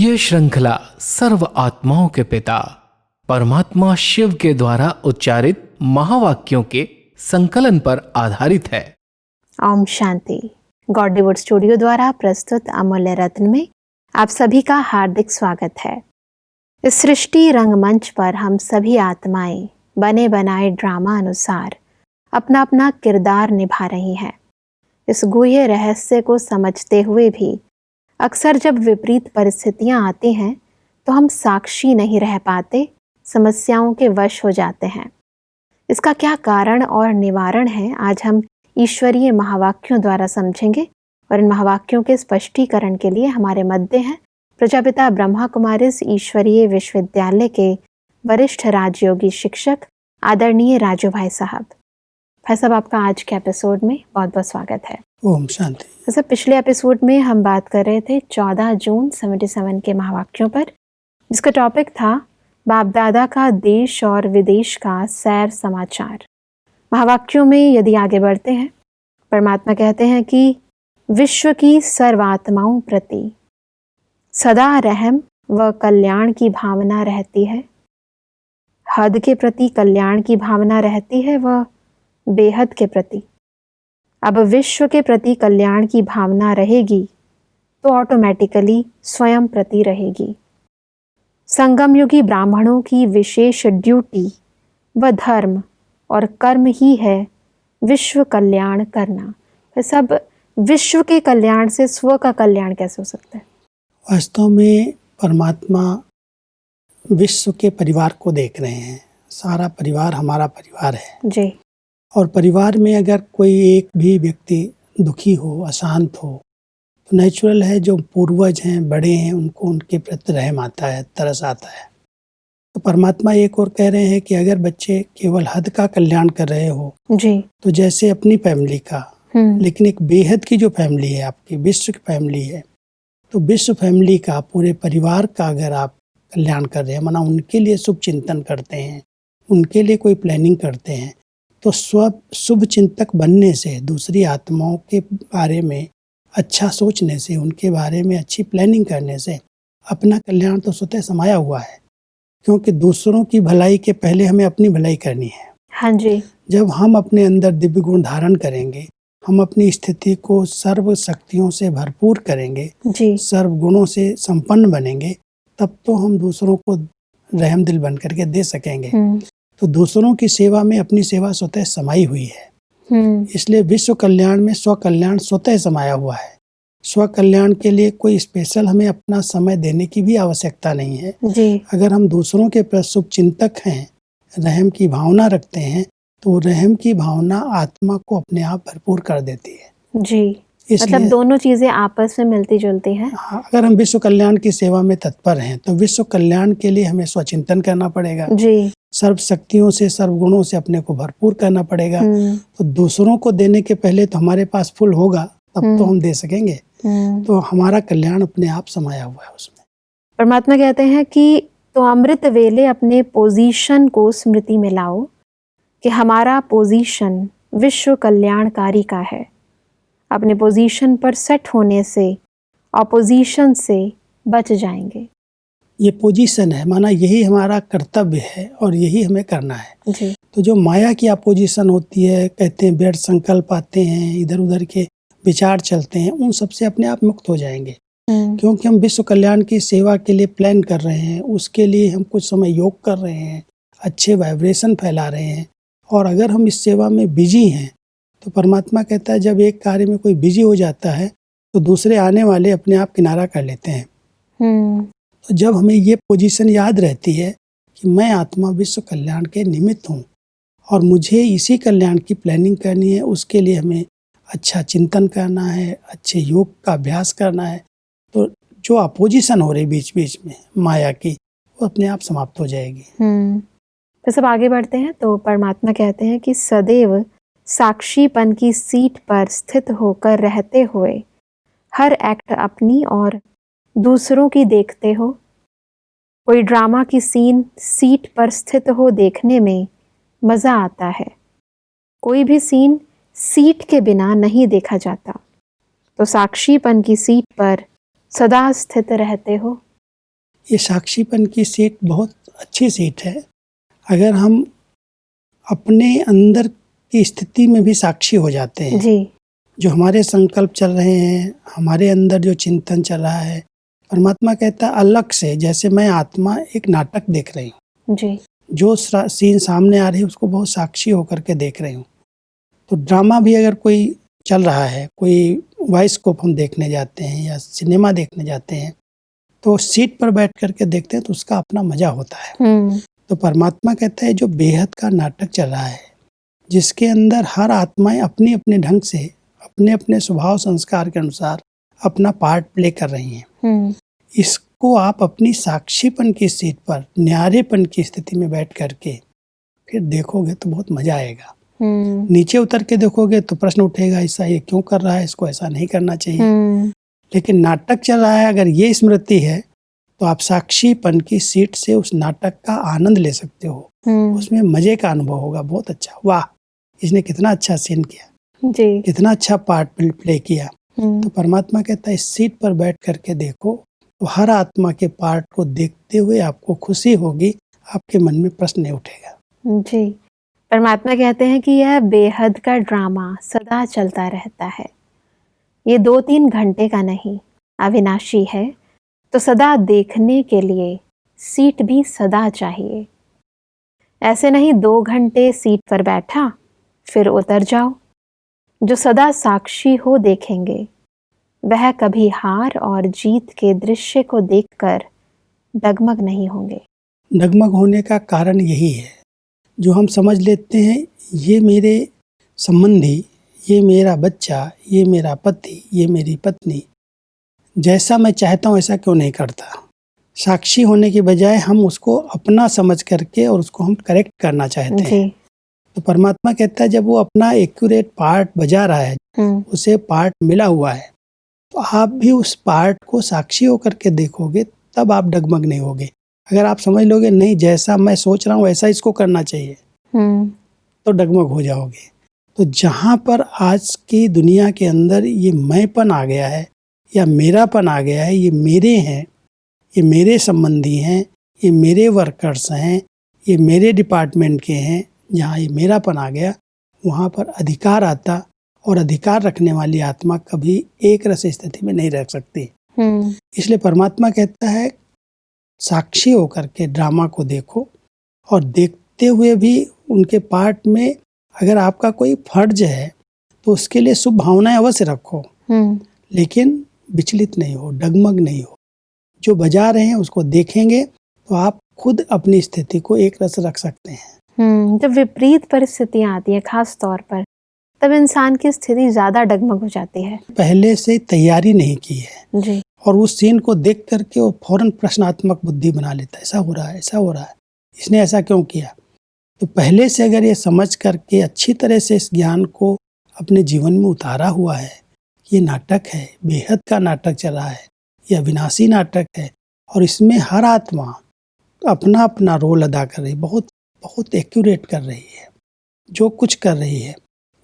ये श्रृंखला सर्व आत्माओं के पिता परमात्मा शिव के द्वारा उच्चारित महावाक्यों के संकलन पर आधारित है। ओम शांति। गॉडलीवुड स्टूडियो द्वारा प्रस्तुत अमूल्य रत्न में आप सभी का हार्दिक स्वागत है। इस सृष्टि रंगमंच पर हम सभी आत्माएं बने बनाए ड्रामा अनुसार अपना अपना किरदार निभा रही हैं। इस गुह्य रहस्य को समझते हुए भी अक्सर जब विपरीत परिस्थितियां आती हैं तो हम साक्षी नहीं रह पाते, समस्याओं के वश हो जाते हैं। इसका क्या कारण और निवारण है, आज हम ईश्वरीय महावाक्यों द्वारा समझेंगे। और इन महावाक्यों के स्पष्टीकरण के लिए हमारे मध्य हैं प्रजापिता ब्रह्मा कुमारीज ईश्वरीय विश्वविद्यालय के वरिष्ठ राजयोगी शिक्षक आदरणीय राजू भाई साहब। भाई साहब, आपका आज के एपिसोड में बहुत बहुत स्वागत है। ओम शांति। जैसे पिछले एपिसोड में हम बात कर रहे थे 14 जून 77 के महावाक्यों पर, जिसका टॉपिक था बाप दादा का देश और विदेश का सैर समाचार। महावाक्यों में यदि आगे बढ़ते हैं, परमात्मा कहते हैं कि विश्व की सर्वात्माओं प्रति सदा रहम व कल्याण की भावना रहती है। हद के प्रति कल्याण की भावना रहती है व बेहद के प्रति। अब विश्व के प्रति कल्याण की भावना रहेगी तो ऑटोमेटिकली स्वयं प्रति रहेगी। संगम युगी ब्राह्मणों की विशेष ड्यूटी व धर्म और कर्म ही है विश्व कल्याण करना। तो सब विश्व के कल्याण से स्व का कल्याण कैसे हो सकता है? वास्तव में परमात्मा विश्व के परिवार को देख रहे हैं। सारा परिवार हमारा परिवार है जी। और परिवार में अगर कोई एक भी व्यक्ति दुखी हो, अशांत हो, तो नेचुरल है जो पूर्वज हैं, बड़े हैं, उनको उनके प्रति रहम आता है, तरस आता है। तो परमात्मा एक और कह रहे हैं कि अगर बच्चे केवल हद का कल्याण कर रहे हो जी, तो जैसे अपनी फैमिली का, लेकिन एक बेहद की जो फैमिली है, आपकी विश्व की फैमिली है, तो विश्व फैमिली का, पूरे परिवार का अगर आप कल्याण कर रहे हैं, माना उनके लिए शुभ चिंतन करते हैं, उनके लिए कोई प्लानिंग करते हैं, तो शुभ चिंतक बनने से, दूसरी आत्माओं के बारे में अच्छा सोचने से, उनके बारे में अच्छी प्लानिंग करने से अपना कल्याण तो स्वतः समाया हुआ है। क्योंकि दूसरों की भलाई के पहले हमें अपनी भलाई करनी है। हाँ जी। जब हम अपने अंदर दिव्य गुण धारण करेंगे, हम अपनी स्थिति को सर्व शक्तियों से भरपूर करेंगे जी, सर्व गुणों से संपन्न बनेंगे, तब तो हम दूसरों को रहम दिल बन करके दे सकेंगे। तो दूसरों की सेवा में अपनी सेवा स्वतः समाई हुई है। इसलिए विश्व कल्याण में स्व कल्याण स्वतः समाया हुआ है। स्व कल्याण के लिए कोई स्पेशल हमें अपना समय देने की भी आवश्यकता नहीं है जी। अगर हम दूसरों के प्रति शुभ चिंतक हैं, रहम की भावना रखते हैं, तो रहम की भावना आत्मा को अपने आप भरपूर कर देती है जी। मतलब दोनों चीजें आपस में मिलती जुलती हैं। हाँ, अगर हम विश्व कल्याण की सेवा में तत्पर हैं तो विश्व कल्याण के लिए हमें स्वचिंतन करना पड़ेगा जी। सर्व शक्तियों से, सर्व गुणों से अपने को भरपूर करना पड़ेगा। तो दूसरों को देने के पहले तो हमारे पास फुल होगा, तब तो हम दे सकेंगे। तो हमारा कल्याण अपने आप समाया हुआ है उसमें। परमात्मा कहते हैं कि तो अमृत वेले अपने पोजीशन को स्मृति में लाओ कि हमारा पोजीशन विश्व कल्याणकारी का है। अपने पोजीशन पर सेट होने से ऑपोजिशन से बच जाएंगे। ये पोजीशन है, माना यही हमारा कर्तव्य है और यही हमें करना है जी। तो जो माया की अपोजिशन होती है, कहते हैं व्यर्थ संकल्प आते हैं, इधर उधर के विचार चलते हैं, उन सबसे अपने आप मुक्त हो जाएंगे। क्योंकि हम विश्व कल्याण की सेवा के लिए प्लान कर रहे हैं, उसके लिए हम कुछ समय योग कर रहे हैं, अच्छे वाइब्रेशन फैला रहे हैं। और अगर हम इस सेवा में बिजी हैं तो परमात्मा कहता है जब एक कार्य में कोई बिजी हो जाता है तो दूसरे आने वाले अपने आप किनारा कर लेते हैं। तो जब हमें ये पोजीशन याद रहती है कि मैं आत्मा विश्व कल्याण के निमित्त हूँ और मुझे इसी कल्याण की प्लानिंग करनी है, उसके लिए हमें अच्छा चिंतन करना है, अच्छे योग का अभ्यास करना है, तो जो अपोजिशन हो रही बीच बीच में माया की, वो अपने आप समाप्त हो जाएगी। तो सब आगे बढ़ते हैं तो परमात्मा कहते हैं कि सदैव साक्षीपन की सीट पर स्थित होकर रहते हुए हर एक्ट अपनी और दूसरों की देखते हो। कोई ड्रामा की सीट पर स्थित हो देखने में मज़ा आता है। कोई भी सीन सीट के बिना नहीं देखा जाता। तो साक्षीपन की सीट पर सदा स्थित रहते हो ये साक्षीपन की सीट बहुत अच्छी सीट है। अगर हम अपने अंदर की स्थिति में भी साक्षी हो जाते हैं, जी। जो हमारे संकल्प चल रहे हैं, हमारे अंदर जो चिंतन चल रहा है, परमात्मा कहता है अलग से, जैसे मैं आत्मा एक नाटक देख रही हूँ, जी। जो सीन सामने आ रही है उसको बहुत साक्षी होकर के देख रही हूँ। तो ड्रामा भी अगर कोई चल रहा है, कोई बायोस्कोप हम देखने जाते हैं या सिनेमा देखने जाते हैं, तो सीट पर बैठ करके देखते हैं तो उसका अपना मजा होता है। तो परमात्मा कहता है जो बेहद का नाटक चल रहा है, जिसके अंदर हर आत्माएं अपने अपने ढंग से, अपने अपने स्वभाव संस्कार के अनुसार अपना पार्ट प्ले कर रही हैं, इसको आप अपनी साक्षीपन की सीट पर, न्यारेपन की स्थिति में बैठ करके फिर देखोगे तो बहुत मजा आएगा। नीचे उतर के देखोगे तो प्रश्न उठेगा, ऐसा ये क्यों कर रहा है, इसको ऐसा नहीं करना चाहिए। लेकिन नाटक चल रहा है, अगर ये स्मृति है तो आप साक्षीपन की सीट से उस नाटक का आनंद ले सकते हो। उसमें मजे का अनुभव होगा, बहुत अच्छा, वाह इसने कितना अच्छा सीन किया जी। कितना अच्छा पार्ट प्ले किया। तो परमात्मा कहता है इस सीट पर बैठ करके देखो, तो हर आत्मा के पार्ट को देखते हुए आपको खुशी होगी, आपके मन में प्रश्न नहीं उठेगा। जी। परमात्मा कहते हैं कि यह बेहद का ड्रामा सदा चलता रहता है, ये 2-3 घंटे का नहीं, अविनाशी है, तो सदा देखने के लिए सीट भी सदा चाहिए। ऐसे नहीं 2 घंटे सीट पर बैठा फिर उतर जाओ। जो सदा साक्षी हो देखेंगे, वह कभी हार और जीत के दृश्य को देखकर डगमग नहीं होंगे। डगमग होने का कारण यही है, जो हम समझ लेते हैं ये मेरे संबंधी, ये मेरा बच्चा, ये मेरा पति, ये मेरी पत्नी, जैसा मैं चाहता हूँ ऐसा क्यों नहीं करता। साक्षी होने के बजाय हम उसको अपना समझ करके और उसको हम करेक्ट करना चाहते हैं। तो परमात्मा कहता है जब वो अपना एक्यूरेट पार्ट बजा रहा है, उसे पार्ट मिला हुआ है, तो आप भी उस पार्ट को साक्षी होकर के देखोगे, तब आप डगमग नहीं होगे। अगर आप समझ लोगे नहीं जैसा मैं सोच रहा हूँ ऐसा इसको करना चाहिए, तो डगमग हो जाओगे। तो जहाँ पर आज की दुनिया के अंदर ये मैंपन आ गया है या मेरापन आ गया है, ये मेरे हैं, ये मेरे संबंधी हैं, ये मेरे वर्कर्स हैं, ये मेरे डिपार्टमेंट के हैं, जहाँ ये मेरापन आ गया वहाँ पर अधिकार आता, और अधिकार रखने वाली आत्मा कभी एक रस स्थिति में नहीं रह सकती। इसलिए परमात्मा कहता है साक्षी होकर के ड्रामा को देखो, और देखते हुए भी उनके पार्ट में अगर आपका कोई फर्ज है तो उसके लिए शुभ भावनाएं अवश्य रखो, लेकिन विचलित नहीं हो, डगमग नहीं हो। जो बजा रहे हैं उसको देखेंगे तो आप खुद अपनी स्थिति को एक रस रख सकते हैं। जब विपरीत परिस्थितियां आती हैं खास तौर पर, तब इंसान की स्थिति ज्यादा डगमग हो जाती है। पहले से तैयारी नहीं की है जी। और उस सीन को देख करके वो फौरन प्रश्नात्मक बुद्धि बना लेता है, ऐसा हो रहा है, ऐसा हो रहा है, इसने ऐसा क्यों किया। तो पहले से अगर ये समझ करके अच्छी तरह से इस ज्ञान को अपने जीवन में उतारा हुआ है, ये नाटक है, बेहद का नाटक चल रहा है, ये अविनाशी नाटक है, और इसमें हर आत्मा अपना अपना रोल अदा कर रही है, बहुत बहुत एक्यूरेट कर रही है, जो कुछ कर रही है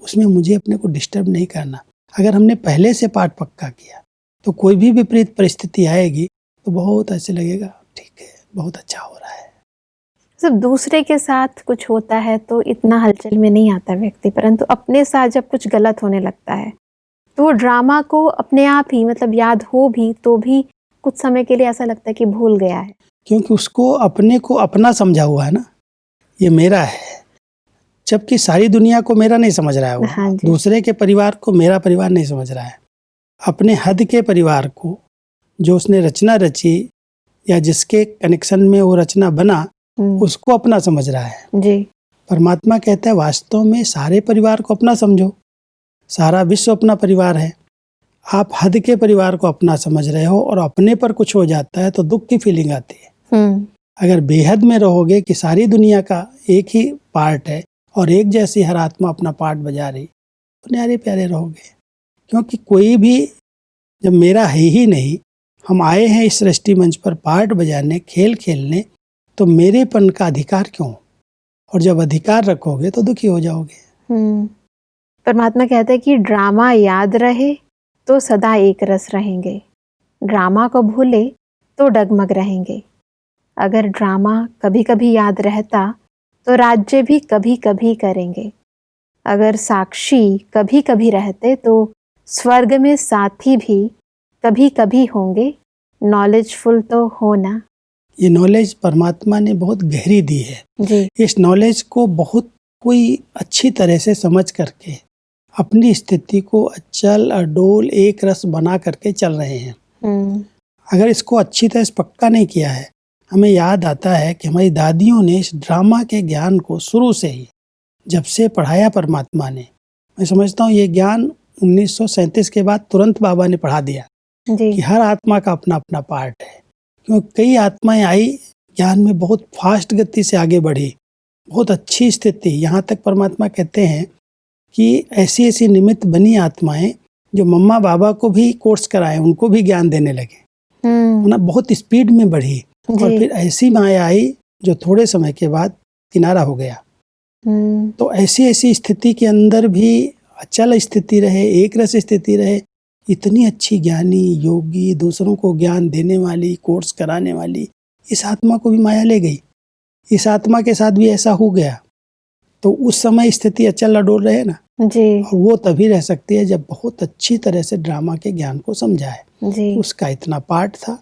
उसमें मुझे अपने को डिस्टर्ब नहीं करना। अगर हमने पहले से पाठ पक्का किया तो कोई भी विपरीत परिस्थिति आएगी तो बहुत ऐसे लगेगा ठीक है, बहुत अच्छा हो रहा है। जब दूसरे के साथ कुछ होता है तो इतना हलचल में नहीं आता व्यक्ति, परंतु अपने साथ जब कुछ गलत होने लगता है तो वो ड्रामा को अपने आप ही मतलब याद हो भी तो भी कुछ समय के लिए ऐसा लगता है कि भूल गया है, क्योंकि उसको अपने को अपना समझा हुआ है ना, ये मेरा है, जबकि सारी दुनिया को मेरा नहीं समझ रहा है वो। हाँ जी। दूसरे के परिवार को मेरा परिवार नहीं समझ रहा है, अपने हद के परिवार को, जो उसने रचना रची या जिसके कनेक्शन में वो रचना बना, उसको अपना समझ रहा है जी। परमात्मा कहता है वास्तव में सारे परिवार को अपना समझो, सारा विश्व अपना परिवार है। आप हद के परिवार को अपना समझ रहे हो और अपने पर कुछ हो जाता है तो दुख की फीलिंग आती है। अगर बेहद में रहोगे कि सारी दुनिया का एक ही पार्ट है और एक जैसी हर आत्मा अपना पार्ट बजा रही, तो न्यारे प्यारे रहोगे। क्योंकि कोई भी जब मेरा है ही नहीं, हम आए हैं इस सृष्टि मंच पर पार्ट बजाने, खेल खेलने, तो मेरेपन का अधिकार क्यों? और जब अधिकार रखोगे तो दुखी हो जाओगे। परमात्मा कहते हैं कि ड्रामा याद रहे तो सदा एक रस रहेंगे, ड्रामा को भूले तो डगमग रहेंगे। अगर ड्रामा कभी कभी याद रहता तो राज्य भी कभी कभी करेंगे। अगर साक्षी कभी कभी रहते तो स्वर्ग में साथी भी कभी कभी होंगे। नॉलेजफुल तो होना। ये नॉलेज परमात्मा ने बहुत गहरी दी है जी। इस नॉलेज को बहुत कोई अच्छी तरह से समझ करके अपनी स्थिति को अचल अडोल एक रस बना करके चल रहे हैं। अगर इसको अच्छी तरह से पक्का नहीं किया है, हमें याद आता है कि हमारी दादियों ने इस ड्रामा के ज्ञान को शुरू से ही जब से पढ़ाया परमात्मा ने, मैं समझता हूँ ये ज्ञान 1937 के बाद तुरंत बाबा ने पढ़ा दिया जी। कि हर आत्मा का अपना अपना पार्ट है। क्योंकि कई आत्माएं आई ज्ञान में बहुत फास्ट गति से आगे बढ़ी, बहुत अच्छी स्थिति, यहाँ तक परमात्मा कहते हैं कि ऐसी ऐसी निमित्त बनी आत्माएं जो मम्मा बाबा को भी कोर्स कराए, उनको भी ज्ञान देने लगे, ना बहुत स्पीड में बढ़ी। और फिर ऐसी माया आई जो थोड़े समय के बाद किनारा हो गया। तो ऐसी ऐसी स्थिति के अंदर भी अचल स्थिति रहे, एक रस स्थिति रहे, इतनी अच्छी ज्ञानी योगी दूसरों को ज्ञान देने वाली कोर्स कराने वाली इस आत्मा को भी माया ले गई। इस आत्मा के साथ भी ऐसा हो गया। तो उस समय स्थिति अचल अडोल रहे ना जी। और वो तभी रह सकती है जब बहुत अच्छी तरह से ड्रामा के ज्ञान को समझा है जी। उसका इतना पार्ट था,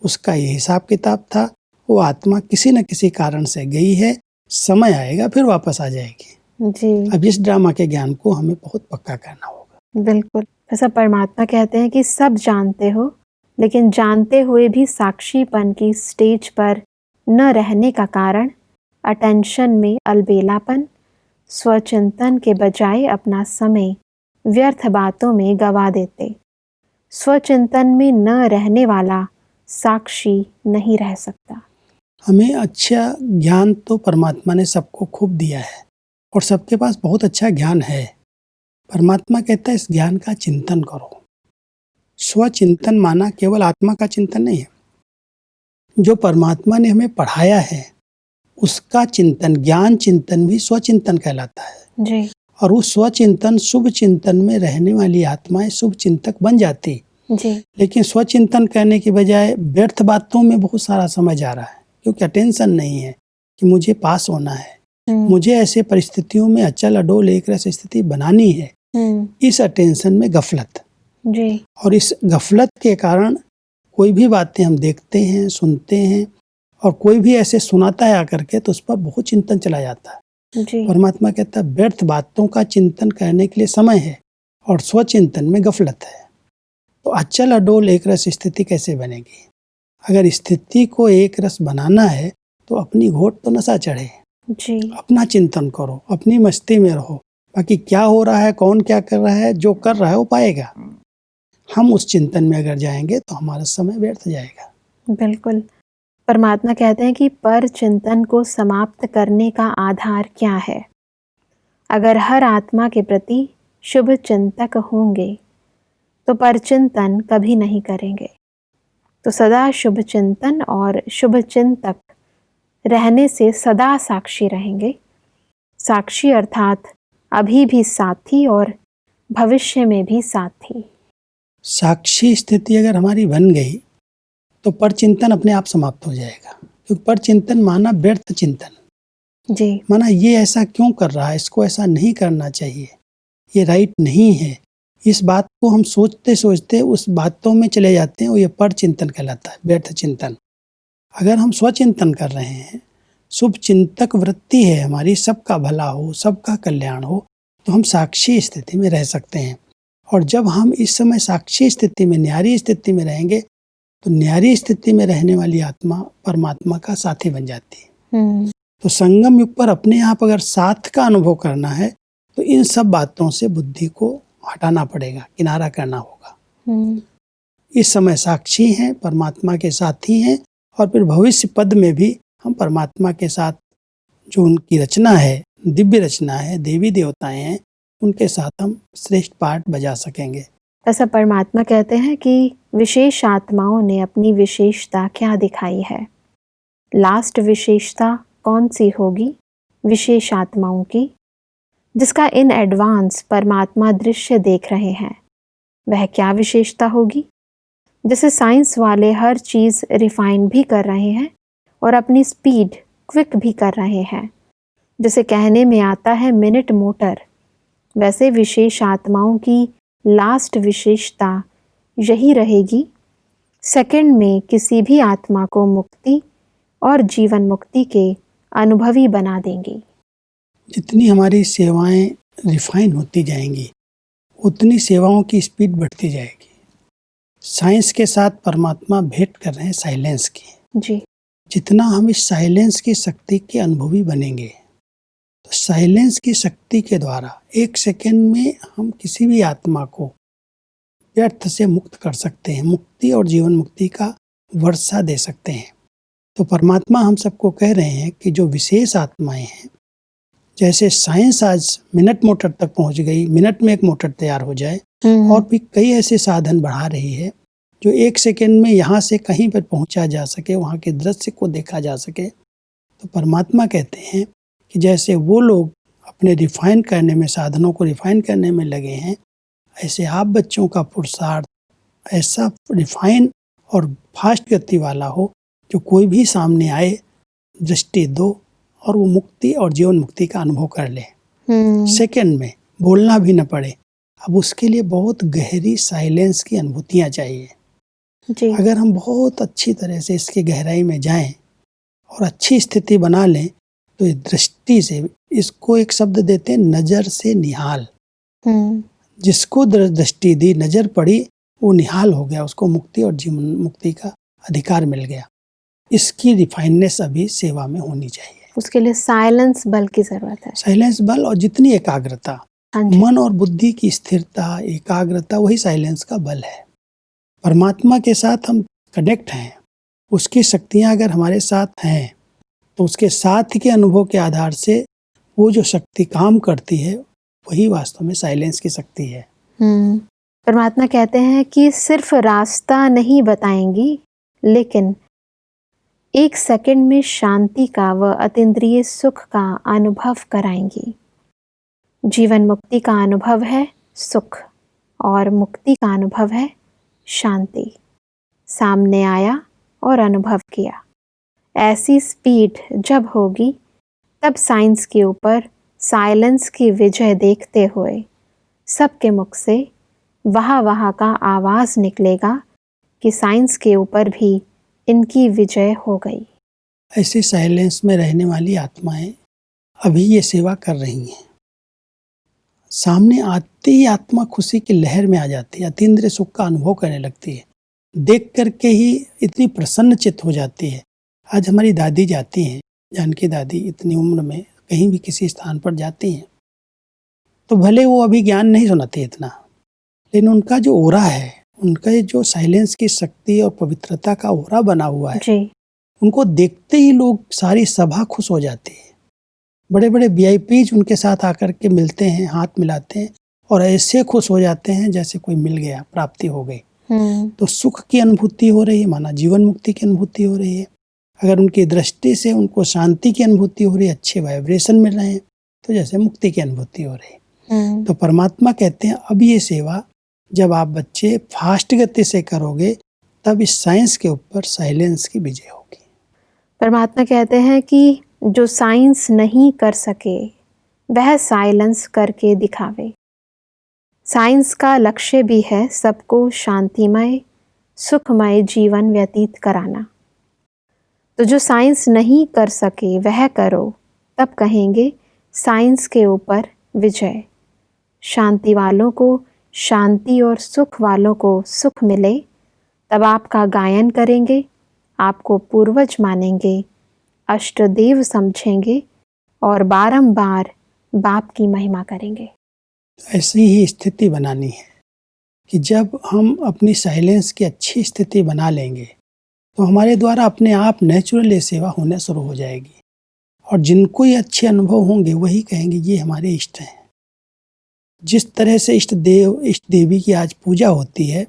उसका ये हिसाब किताब था। वो आत्मा किसी न किसी कारण से गई है, समय आएगा फिर वापस आ जाएगी। जी। अब इस ड्रामा के ज्ञान को हमें बहुत पक्का करना होगा। बिल्कुल। ऐसा परमात्मा कहते हैं कि सब जानते हो लेकिन जानते हुए भी साक्षीपन की स्टेज पर न रहने का कारण अटेंशन में अलबेलापन, स्वचिंतन के बजाय अपना समय व्यर्थ बातों में गवा देते। स्वचिंतन में न रहने वाला साक्षी नहीं रह सकता। हमें अच्छा ज्ञान तो परमात्मा ने सबको खूब दिया है और सबके पास बहुत अच्छा ज्ञान है। परमात्मा कहता है इस ज्ञान का चिंतन करो। स्वचिंतन माना केवल आत्मा का चिंतन नहीं है, जो परमात्मा ने हमें पढ़ाया है उसका चिंतन, ज्ञान चिंतन भी स्वचिंतन कहलाता है जी। और उस स्वचिंतन शुभ चिंतन में रहने वाली आत्माएं शुभ चिंतक बन जाती। जी। लेकिन स्वचिंतन करने की बजाय व्यर्थ बातों में बहुत सारा समय जा रहा है क्योंकि अटेंशन नहीं है कि मुझे पास होना है, मुझे ऐसे परिस्थितियों में अचल अडोल एक रस स्थिति बनानी है। इस अटेंशन में गफलत जी। और इस गफलत के कारण कोई भी बातें हम देखते हैं सुनते हैं और कोई भी ऐसे सुनाता है आकर के तो उस पर बहुत चिंतन चला जाता है। जी। परमात्मा कहता है व्यर्थ बातों का चिंतन करने के लिए समय है और स्वचिंतन में गफलत है। तो अचल अडोल एक रस स्थिति कैसे बनेगी? अगर स्थिति को एक रस बनाना है तो अपनी घोट तो नशा चढ़े जी। अपना चिंतन करो, अपनी मस्ती में रहो, बाकी क्या हो रहा है, कौन क्या कर रहा है, जो कर रहा है वो पाएगा। हम उस चिंतन में अगर जाएंगे तो हमारा समय व्यर्थ जाएगा। बिल्कुल। परमात्मा कहते हैं कि पर चिंतन को समाप्त करने का आधार क्या है? अगर हर आत्मा के प्रति शुभ चिंतक होंगे तो पर चिंतन कभी नहीं करेंगे। तो सदा शुभ चिंतन और शुभ चिंतक रहने से सदा साक्षी रहेंगे। साक्षी अर्थात अभी भी साथी और भविष्य में भी साथी। साक्षी स्थिति अगर हमारी बन गई तो पर चिंतन अपने आप समाप्त हो जाएगा। क्योंकि पर चिंतन माना व्यर्थ चिंतन, जी। माना ये ऐसा क्यों कर रहा है, इसको ऐसा नहीं करना चाहिए, ये राइट नहीं है। इस बात को हम सोचते सोचते उस बातों में चले जाते हैं और ये पर चिंतन कहलाता है, व्यर्थ चिंतन। अगर हम स्वचिंतन कर रहे हैं, शुभ चिंतक वृत्ति है हमारी, सबका भला हो, सबका कल्याण हो, तो हम साक्षी स्थिति में रह सकते हैं। और जब हम इस समय साक्षी स्थिति में, न्यारी स्थिति में रहेंगे तो न्यारी स्थिति में रहने वाली आत्मा परमात्मा का साथी बन जाती है। तो संगम युग पर अपने आप अगर साथ का अनुभव करना है तो इन सब बातों से बुद्धि को हटाना पड़ेगा, किनारा करना होगा। इस समय साक्षी हैं, परमात्मा के साथी हैं और फिर भविष्य पद में भी हम परमात्मा के साथ जो उनकी रचना है, दिव्य रचना है, देवी देवताएं हैं, उनके साथ हम श्रेष्ठ पाठ बजा सकेंगे। ऐसा परमात्मा कहते हैं कि विशेष आत्माओं ने अपनी विशेषता क्या दिखाई है? लास्ट विशेषता कौन सी होगी विशेष आत्माओं की, जिसका इन एडवांस परमात्मा दृश्य देख रहे हैं? वह क्या विशेषता होगी? जैसे साइंस वाले हर चीज़ रिफाइन भी कर रहे हैं और अपनी स्पीड क्विक भी कर रहे हैं। जैसे कहने में आता है मिनट मोटर, वैसे विशेष आत्माओं की लास्ट विशेषता यही रहेगी, सेकंड में किसी भी आत्मा को मुक्ति और जीवन मुक्ति के अनुभवी बना देंगी। जितनी हमारी सेवाएं रिफाइन होती जाएंगी उतनी सेवाओं की स्पीड बढ़ती जाएगी। साइंस के साथ परमात्मा भेंट कर रहे हैं साइलेंस की। जी। जितना हम इस साइलेंस की शक्ति के अनुभवी बनेंगे तो साइलेंस की शक्ति के द्वारा 1 सेकेंड में हम किसी भी आत्मा को व्यर्थ से मुक्त कर सकते हैं, मुक्ति और जीवन मुक्ति का वर्षा दे सकते हैं। तो परमात्मा हम सबको कह रहे हैं कि जो विशेष आत्माएं हैं, जैसे साइंस आज मिनट मोटर तक पहुंच गई, मिनट में एक मोटर तैयार हो जाए, और भी कई ऐसे साधन बढ़ा रही है जो 1 सेकेंड में यहाँ से कहीं पर पहुंचा जा सके, वहाँ के दृश्य को देखा जा सके। तो परमात्मा कहते हैं कि जैसे वो लोग अपने रिफाइन करने में, साधनों को रिफाइन करने में लगे हैं, ऐसे आप बच्चों का पुरुषार्थ ऐसा रिफाइन और फास्ट गति वाला हो जो कोई भी सामने आए दृष्टि दो और वो मुक्ति और जीवन मुक्ति का अनुभव कर ले। सेकंड में बोलना भी न पड़े। अब उसके लिए बहुत गहरी साइलेंस की अनुभूतियाँ चाहिए जी। अगर हम बहुत अच्छी तरह से इसकी गहराई में जाएं और अच्छी स्थिति बना लें तो इस दृष्टि से, इसको एक शब्द देते हैं नज़र से निहाल। जिसको दृष्टि दी, नज़र पड़ी, वो निहाल हो गया, उसको मुक्ति और जीवन मुक्ति का अधिकार मिल गया। इसकी रिफाइननेस अभी सेवा में होनी चाहिए। उसके लिए साइलेंस बल की जरूरत है। साइलेंस बल और जितनी एकाग्रता, मन और बुद्धि की स्थिरता, एकाग्रता, वही साइलेंस का बल है। परमात्मा के साथ हम कनेक्ट हैं, उसकी शक्तियाँ अगर हमारे साथ हैं तो उसके साथ के अनुभव के आधार से वो जो शक्ति काम करती है वही वास्तव में साइलेंस की शक्ति है। परमात्मा कहते हैं कि सिर्फ रास्ता नहीं बताएंगी, लेकिन 1 सेकंड में शांति का व अतीन्द्रिय सुख का अनुभव कराएंगी। जीवन मुक्ति का अनुभव है सुख और मुक्ति का अनुभव है शांति। सामने आया और अनुभव किया। ऐसी स्पीड जब होगी तब साइंस के ऊपर साइलेंस की विजय देखते हुए सबके मुख से वाह का आवाज निकलेगा कि साइंस के ऊपर भी इनकी विजय हो गई। ऐसे साइलेंस में रहने वाली आत्माएं अभी ये सेवा कर रही हैं। सामने आते ही आत्मा खुशी की लहर में आ जाती है, अतीन्द्रिय सुख का अनुभव करने लगती है। देख करके ही इतनी प्रसन्न चित्त हो जाती है। आज हमारी दादी जाती हैं, जानकी दादी इतनी उम्र में कहीं भी किसी स्थान पर जाती हैं तो भले वो अभी ज्ञान नहीं सुनाती इतना, लेकिन उनका जो ओरा है, उनका जो साइलेंस की शक्ति और पवित्रता का ओरा बना हुआ है जी। उनको देखते ही लोग, सारी सभा खुश हो जाती है। बड़े बड़े VIPs उनके साथ आकर के मिलते हैं, हाथ मिलाते हैं और ऐसे खुश हो जाते हैं जैसे कोई मिल गया, प्राप्ति हो गई। तो सुख की अनुभूति हो रही है, माना जीवन मुक्ति की अनुभूति हो रही है। अगर उनकी दृष्टि से उनको शांति की अनुभूति हो रही है, अच्छे वाइब्रेशन मिल रहे हैं, तो जैसे मुक्ति की अनुभूति हो रही है। तो परमात्मा कहते हैं अब ये सेवा जब आप बच्चे फास्ट गति से करोगे तब इस साइंस के ऊपर साइलेंस की विजय होगी। परमात्मा कहते हैं कि जो साइंस नहीं कर सके वह साइलेंस करके दिखावे। साइंस का लक्ष्य भी है सबको शांतिमय सुखमय जीवन व्यतीत कराना। तो जो साइंस नहीं कर सके वह करो, तब कहेंगे साइंस के ऊपर विजय। शांति वालों को शांति और सुख वालों को सुख मिले, तब आपका गायन करेंगे, आपको पूर्वज मानेंगे, अष्टदेव समझेंगे और बारंबार बाप की महिमा करेंगे। ऐसी ही स्थिति बनानी है कि जब हम अपनी साइलेंस की अच्छी स्थिति बना लेंगे तो हमारे द्वारा अपने आप नेचुरल ये सेवा होना शुरू हो जाएगी और जिनको ये अच्छे अनुभव होंगे वही कहेंगे ये हमारे इष्ट हैं। जिस तरह से इष्ट देव इष्ट देवी की आज पूजा होती है,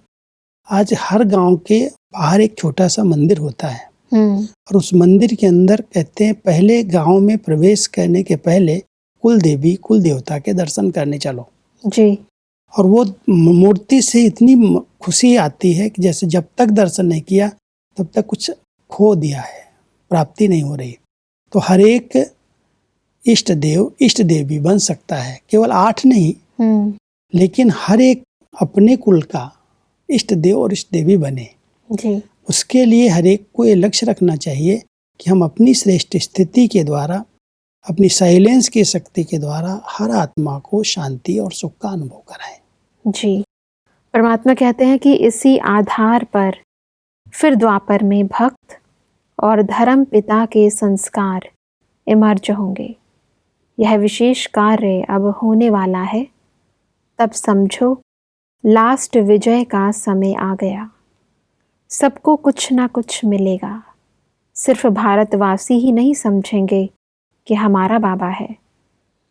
आज हर गांव के बाहर एक छोटा सा मंदिर होता है और उस मंदिर के अंदर कहते हैं पहले गांव में प्रवेश करने के पहले कुल देवी कुल देवता के दर्शन करने चलो जी। और वो मूर्ति से इतनी खुशी आती है कि जैसे जब तक दर्शन नहीं किया तब तक कुछ खो दिया है, प्राप्ति नहीं हो रही। तो हर एक इष्ट देव भी बन सकता है, केवल 8 नहीं, लेकिन हर एक अपने कुल का इष्ट देव और इष्ट देवी बने जी। उसके लिए हर एक को ये लक्ष्य रखना चाहिए कि हम अपनी श्रेष्ठ स्थिति के द्वारा, अपनी साइलेंस की शक्ति के द्वारा हर आत्मा को शांति और सुख का अनुभव कराएं। जी, परमात्मा कहते हैं कि इसी आधार पर फिर द्वापर में भक्त और धर्म पिता के संस्कार इमर्ज होंगे। यह विशेष कार्य अब होने वाला है, तब समझो लास्ट विजय का समय आ गया। सबको कुछ ना कुछ मिलेगा। सिर्फ भारतवासी ही नहीं समझेंगे कि हमारा बाबा है,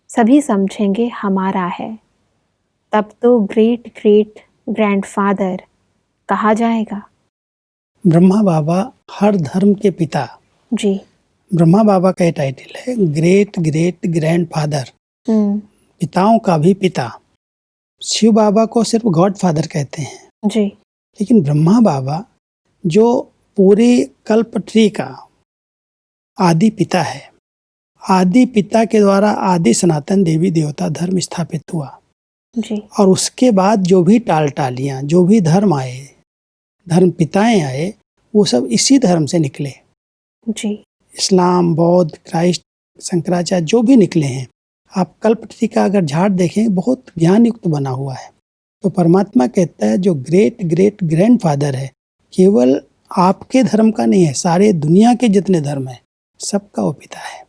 सभी समझेंगे हमारा है। तब तो ग्रेट ग्रेट ग्रैंडफादर कहा जाएगा। ब्रह्मा बाबा हर धर्म के पिता। जी। ब्रह्मा बाबा का टाइटल है ग्रेट ग्रेट ग्रैंडफादर, पिताओं का भी पिता। शिव बाबा को सिर्फ गॉड फादर कहते हैं जी। लेकिन ब्रह्मा बाबा जो पूरे कल्प ट्री का आदि पिता है, आदि पिता के द्वारा आदि सनातन देवी देवता धर्म स्थापित हुआ जी। और उसके बाद जो भी टालियां, जो भी धर्म आए, धर्म पिताएं आए, वो सब इसी धर्म से निकले। जी। इस्लाम, बौद्ध, क्राइस्ट, शंकराचार्य जो भी निकले हैं, आप कल्पट्री का अगर झाड़ देखें बहुत ज्ञान युक्त बना हुआ है। तो परमात्मा कहता है जो ग्रेट ग्रेट ग्रैंडफादर है, केवल आपके धर्म का नहीं है, सारे दुनिया के जितने धर्म हैं सबका वो पिता है।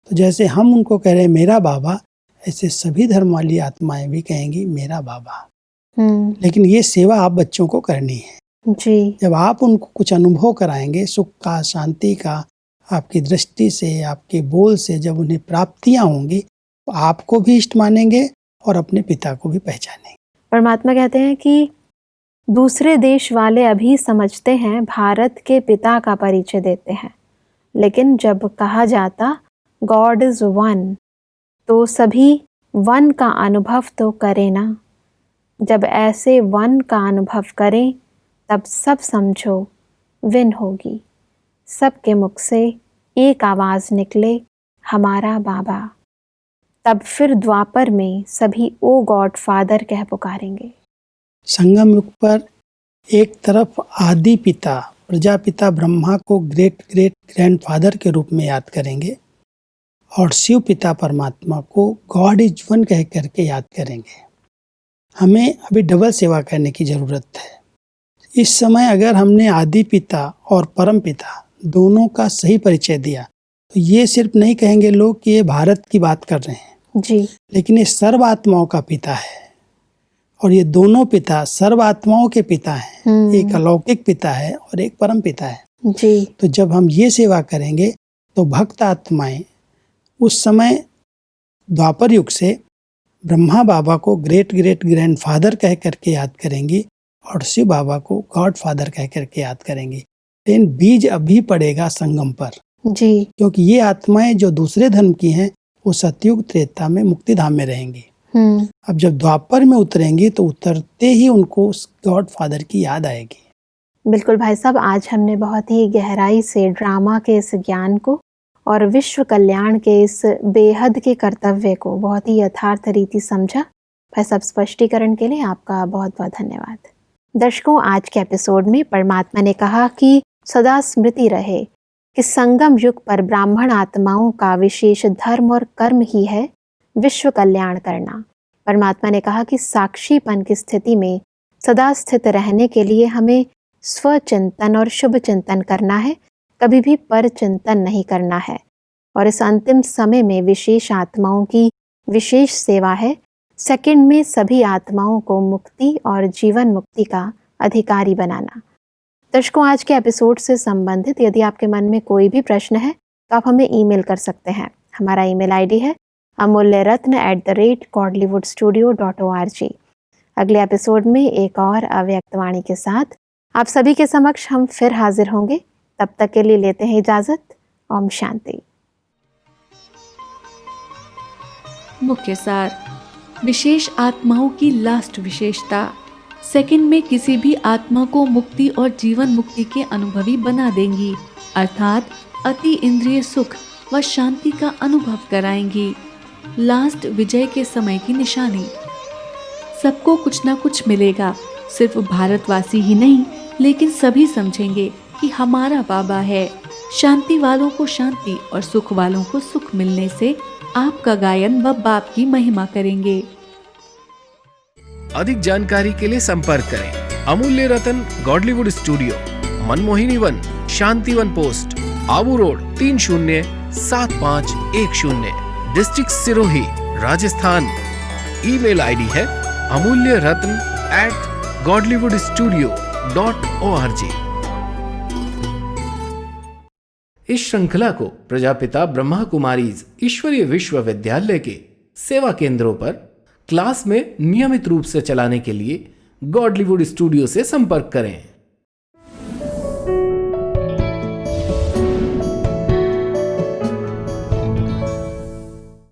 तो जैसे हम उनको कह रहे हैं मेरा बाबा, ऐसे सभी धर्म वाली आत्माएं भी कहेंगी मेरा बाबा। लेकिन ये सेवा आप बच्चों को करनी है जी। जब आप उनको कुछ अनुभव कराएंगे सुख का, शांति का, आपकी दृष्टि से, आपके बोल से जब उन्हें प्राप्तियां होंगी तो आपको भी इष्ट मानेंगे और अपने पिता को भी पहचानेंगे। परमात्मा कहते हैं कि दूसरे देश वाले अभी समझते हैं भारत के पिता का परिचय देते हैं, लेकिन जब कहा जाता गॉड इज वन तो सभी वन का अनुभव तो करें ना। जब ऐसे वन का अनुभव करें तब सब समझो विन होगी। सबके मुख से एक आवाज निकले हमारा बाबा। तब फिर द्वापर में सभी ओ गॉड फादर कह पुकारेंगे। संगम युग पर एक तरफ आदि पिता प्रजापिता ब्रह्मा को ग्रेट ग्रेट ग्रैंडफादर के रूप में याद करेंगे और शिव पिता परमात्मा को गॉड इज वन कह करके याद करेंगे। हमें अभी डबल सेवा करने की जरूरत है। इस समय अगर हमने आदि पिता और परम पिता दोनों का सही परिचय दिया तो ये सिर्फ नहीं कहेंगे लोग कि ये भारत की बात कर रहे हैं जी, लेकिन ये सर्व आत्माओं का पिता है और ये दोनों पिता सर्व आत्माओं के पिता हैं। एक अलौकिक पिता है और एक परम पिता है जी। तो जब हम ये सेवा करेंगे तो भक्त आत्माएं उस समय द्वापर युग से ब्रह्मा बाबा को ग्रेट ग्रेट ग्रैंडफादर कह करके याद करेंगी और शिव बाबा को गॉड फादर कह करके याद करेंगी। लेकिन बीज अभी पड़ेगा संगम पर जी, क्योंकि ये आत्माएं जो दूसरे धर्म की हैं वो सतयुग त्रेता में मुक्ति धाम में रहेंगी। अब जब द्वापर में उतरेंगी तो उतरते ही उनको गॉड फादर की याद आएगी। बिल्कुल भाई साहब, आज हमने बहुत ही गहराई से ड्रामा के इस ज्ञान को और विश्व कल्याण के इस बेहद के कर्तव्य को बहुत ही यथार्थ रीति समझा। भाई साहब, स्पष्टीकरण के लिए आपका बहुत बहुत धन्यवाद। दर्शकों, आज के एपिसोड में परमात्मा ने कहा कि सदा स्मृति रहे कि संगम युग पर ब्राह्मण आत्माओं का विशेष धर्म और कर्म ही है विश्व कल्याण करना। परमात्मा ने कहा कि साक्षीपन की स्थिति में सदा स्थित रहने के लिए हमें स्वचिंतन और शुभ चिंतन करना है, कभी भी पर चिंतन नहीं करना है। और इस अंतिम समय में विशेष आत्माओं की विशेष सेवा है सेकंड में सभी आत्माओं को मुक्ति और जीवन मुक्ति का अधिकारी बनाना। दर्शकों, आज के एपिसोड से संबंधित यदि आपके मन में कोई भी प्रश्न है तो आप हमें ईमेल कर सकते हैं। हमारा ईमेल आईडी है amulyaratna@godlywoodstudio.org। अगले एपिसोड में एक और अव्यक्त वाणी के साथ आप सभी के समक्ष हम फिर हाजिर होंगे। तब तक के लिए लेते हैं इजाजत। ओम शांति। मुख्य सार: विशेष आत्माओं की लास्ट विशेषता सेकंड में किसी भी आत्मा को मुक्ति और जीवन मुक्ति के अनुभवी बना देंगी, अर्थात अति इंद्रिय सुख व शांति का अनुभव कराएंगी। लास्ट विजय के समय की निशानी। सबको कुछ ना कुछ मिलेगा। सिर्फ भारतवासी ही नहीं लेकिन सभी समझेंगे कि हमारा बाबा है। शांति वालों को शांति और सुख वालों को सुख मिलने से आपका गायन व बाप की महिमा करेंगे। अधिक जानकारी के लिए संपर्क करें Amulya Ratan Godlywood studio, Manmohini Van, Shantivan post, Abu road 307510, district Sirohi, Rajasthan. Email ID है amulyaratn@godlywoodstudio.org। इस श्रृंखला को प्रजापिता ब्रह्मा कुमारीज ईश्वरीय विश्वविद्यालय के सेवा केंद्रों पर क्लास में नियमित रूप से चलाने के लिए गॉडलीवुड स्टूडियो से संपर्क करें।